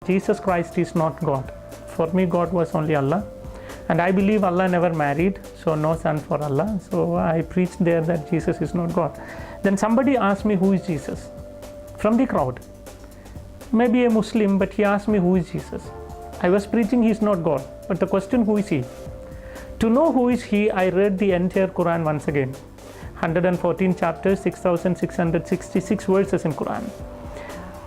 Jesus Christ is not God. For me, God was only Allah. And I believe Allah never married, so no son for Allah. So I preached there that Jesus is not God. Then somebody asked me, who is Jesus? From the crowd. Maybe a Muslim, but he asked me, who is Jesus? I was preaching he is not God. But the question, who is he? To know who is he, I read the entire Quran once again. 114 chapters, 6,666 verses in Quran.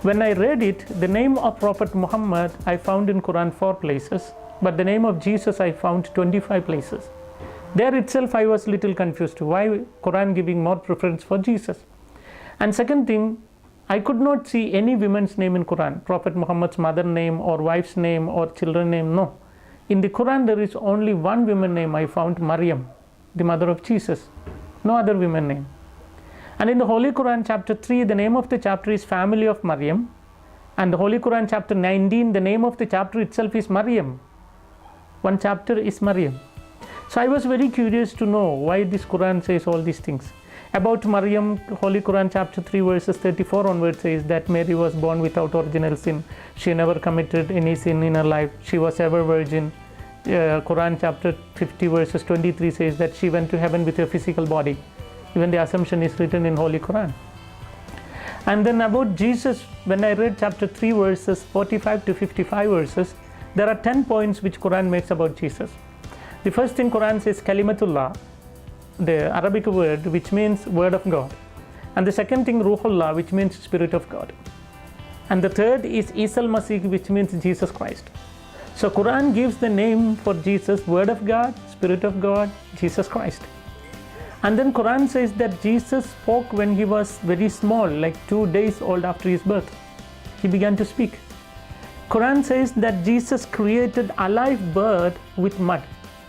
When I read it, the name of Prophet Muhammad I found in Quran 4 places, but the name of Jesus I found 25 places. There itself I was little confused. Why Quran giving more preference for Jesus? And second thing, I could not see any woman's name in Quran. Prophet Muhammad's mother name or wife's name or children name, no. In the Quran there is only one woman name I found, Maryam, the mother of Jesus. No other woman name. And in the Holy Quran chapter 3, the name of the chapter is Family of Maryam. And the Holy Quran chapter 19, the name of the chapter itself is Maryam. One chapter is Maryam. So I was very curious to know why this Quran says all these things. About Maryam, Holy Quran chapter 3 verses 34 onwards says that Mary was born without original sin. She never committed any sin in her life. She was ever virgin. Quran chapter 50 verses 23 says that she went to heaven with her physical body. Even the assumption is written in Holy Quran. And then about Jesus, when I read chapter 3 verses 45 to 55 verses, there are 10 points which Quran makes about Jesus. The first thing Quran says Kalimatullah, the Arabic word which means word of God. And the second thing Ruhullah, which means spirit of God. And the third is Isa al-Masih, which means Jesus Christ. So Quran gives the name for Jesus, word of God, spirit of God, Jesus Christ. And then Quran says that Jesus spoke when he was very small, like 2 days old after his birth. He began to speak. Quran says that Jesus created a live bird with mud.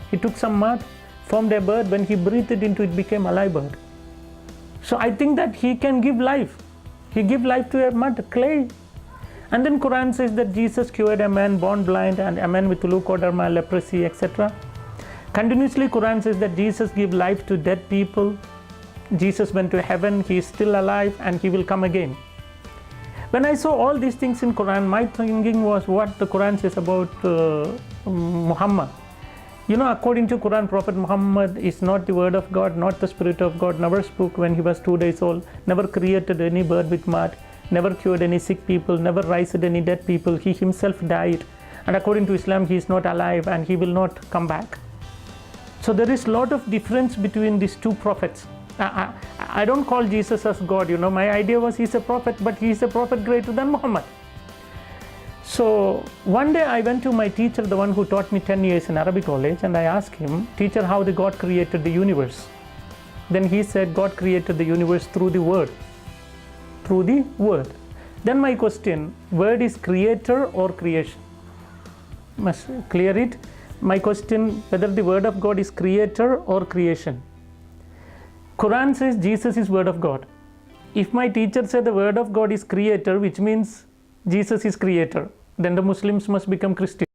He took some mud, formed a bird, when he breathed it into it became a live bird. So I think that he can give life. He gave life to a mud, clay. And then Quran says that Jesus cured a man born blind and a man with leukoderma, leprosy, etc. Continuously Quran says that Jesus gave life to dead people. Jesus went to heaven, he is still alive and he will come again. When I saw all these things in Quran, my thinking was what the Quran says about Muhammad. You know, according to Quran, Prophet Muhammad is not the word of God, not the spirit of God, never spoke when he was 2 days old, never created any bird with mud, never cured any sick people, never raised any dead people. He himself died. And according to Islam, he is not alive and he will not come back. So there is a lot of difference between these two prophets. I don't call Jesus as God, you know. My idea was he's a prophet, but he's a prophet greater than Muhammad. So one day I went to my teacher, the one who taught me 10 years in Arabic college, and I asked him, teacher, how the God created the universe? Then he said, God created the universe through the word. Through the word. Then my question, word is creator or creation? Must clear it. My question, whether the word of God is creator or creation. Quran says Jesus is word of God. If my teacher said the word of God is creator, which means Jesus is creator, then the Muslims must become Christian.